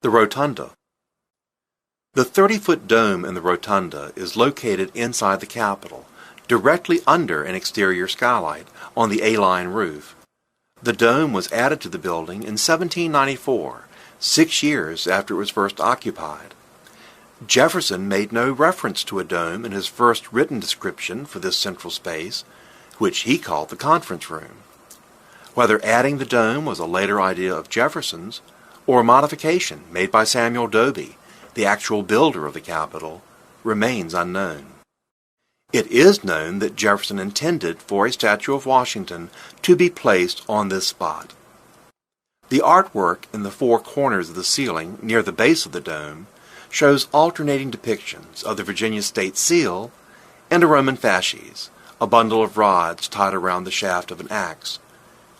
The Rotunda. The 30-foot dome in the Rotunda is located inside the Capitol, directly under an exterior skylight on the A-line roof. The dome was added to the building in 1794, 6 years after it was first occupied. Jefferson made no reference to a dome in his first written description for this central space, which he called the conference room. Whether adding the dome was a later idea of Jefferson's, or a modification made by Samuel Doby, the actual builder of the Capitol, remains unknown. It is known that Jefferson intended for a statue of Washington to be placed on this spot. The artwork in the four corners of the ceiling near the base of the dome shows alternating depictions of the Virginia state seal and a Roman fasces, a bundle of rods tied around the shaft of an axe,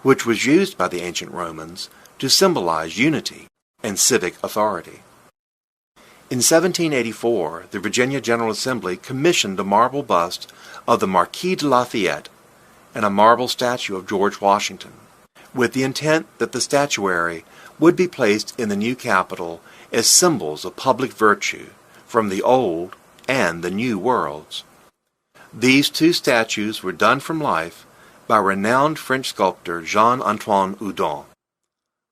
which was used by the ancient Romans to symbolize unity and civic authority. In 1784, the Virginia General Assembly commissioned a marble bust of the Marquis de Lafayette and a marble statue of George Washington, with the intent that the statuary would be placed in the new Capitol as symbols of public virtue from the old and the new worlds. These two statues were done from life by renowned French sculptor Jean-Antoine Houdon.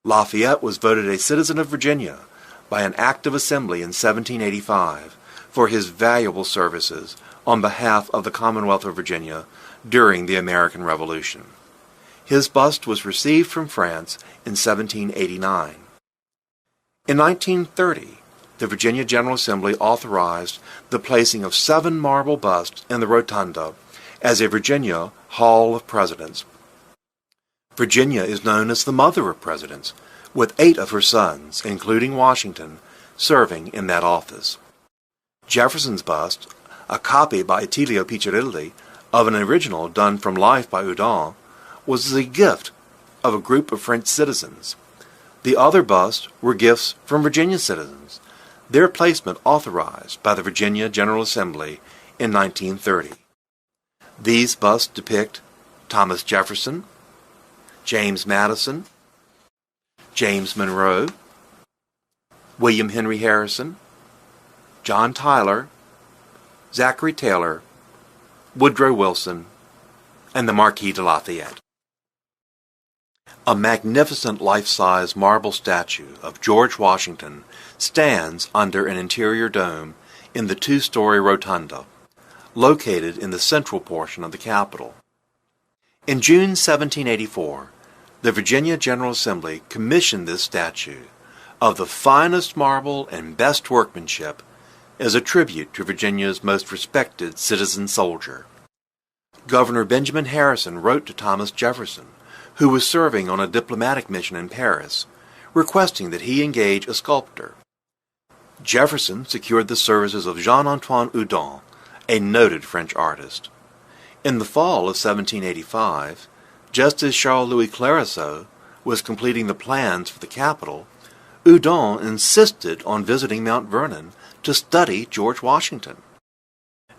Lafayette was voted a citizen of Virginia by an act of assembly in 1785 for his valuable services on behalf of the Commonwealth of Virginia during the American Revolution. His bust was received from France in 1789. In 1930, the Virginia General Assembly authorized the placing of 7 marble busts in the Rotunda as a Virginia Hall of Presidents. Virginia is known as the Mother of Presidents, with 8 of her sons, including Washington, serving in that office. Jefferson's bust, a copy by Attilio Piccirilli of an original done from life by Houdon, was the gift of a group of French citizens. The other busts were gifts from Virginia citizens, their placement authorized by the Virginia General Assembly in 1930. These busts depict Thomas Jefferson, James Madison, James Monroe, William Henry Harrison, John Tyler, Zachary Taylor, Woodrow Wilson, and the Marquis de Lafayette. A magnificent life-size marble statue of George Washington stands under an interior dome in the 2-story rotunda, located in the central portion of the Capitol. In June 1784, the Virginia General Assembly commissioned this statue of the finest marble and best workmanship as a tribute to Virginia's most respected citizen soldier. Governor Benjamin Harrison wrote to Thomas Jefferson, who was serving on a diplomatic mission in Paris, requesting that he engage a sculptor. Jefferson secured the services of Jean-Antoine Houdon, a noted French artist. In the fall of 1785, just as Charles-Louis Clearaceau was completing the plans for the Capitol, Houdon insisted on visiting Mount Vernon to study George Washington.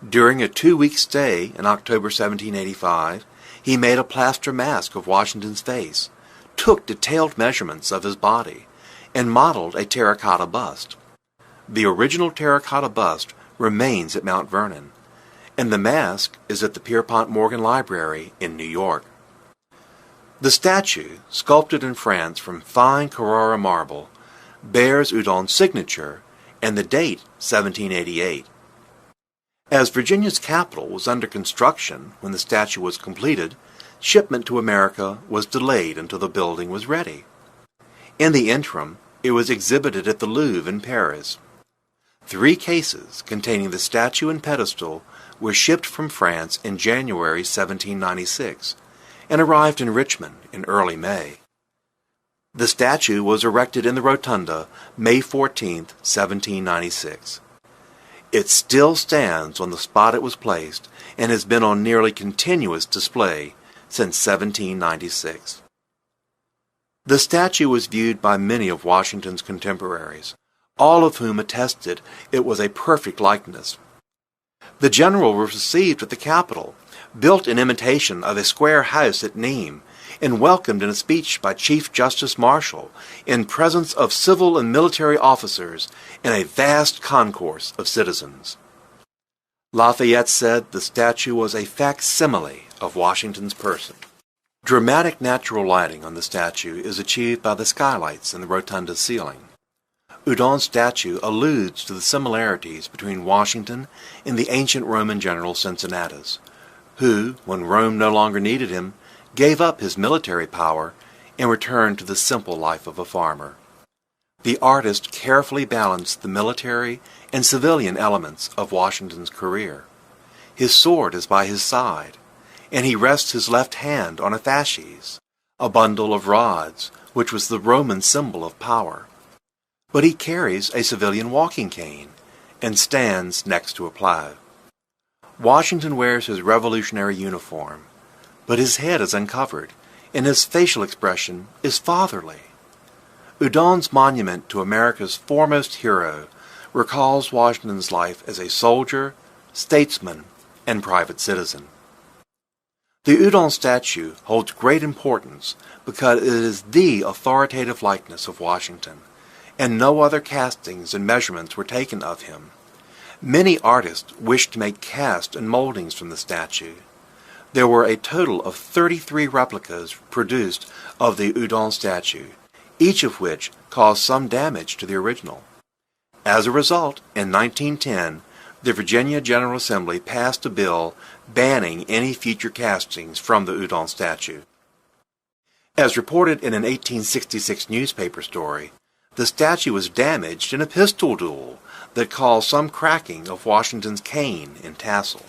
During a 2-week stay in October 1785, he made a plaster mask of Washington's face, took detailed measurements of his body, and modeled a terracotta bust. The original terracotta bust remains at Mount Vernon, and the mask is at the Pierpont Morgan Library in New York. The statue, sculpted in France from fine Carrara marble, bears Houdon's signature and the date 1788. As Virginia's capital was under construction when the statue was completed, shipment to America was delayed until the building was ready. In the interim, it was exhibited at the Louvre in Paris. 3 cases containing the statue and pedestal were shipped from France in January 1796 and arrived in Richmond in early May. The statue was erected in the Rotunda May 14, 1796. It still stands on the spot it was placed and has been on nearly continuous display since 1796. The statue was viewed by many of Washington's contemporaries, all of whom attested it was a perfect likeness. The general was received at the Capitol, built in imitation of a square house at Nîmes, and welcomed in a speech by Chief Justice Marshall in presence of civil and military officers and a vast concourse of citizens. Lafayette said the statue was a facsimile of Washington's person. Dramatic natural lighting on the statue is achieved by the skylights in the rotunda's ceiling. Houdon's statue alludes to the similarities between Washington and the ancient Roman general Cincinnatus, who, when Rome no longer needed him, gave up his military power and returned to the simple life of a farmer. The artist carefully balanced the military and civilian elements of Washington's career. His sword is by his side, and he rests his left hand on a fasces, a bundle of rods, which was the Roman symbol of power. But he carries a civilian walking cane and stands next to a plow. Washington wears his Revolutionary uniform, but his head is uncovered, and his facial expression is fatherly. Houdon's monument to America's foremost hero recalls Washington's life as a soldier, statesman, and private citizen. The Houdon statue holds great importance because it is the authoritative likeness of Washington, and no other castings and measurements were taken of him. Many artists wished to make casts and moldings from the statue. There were a total of 33 replicas produced of the Houdon statue, each of which caused some damage to the original. As a result, in 1910, the Virginia General Assembly passed a bill banning any future castings from the Houdon statue. As reported in an 1866 newspaper story, the statue was damaged in a pistol duel that caused some cracking of Washington's cane and tassel.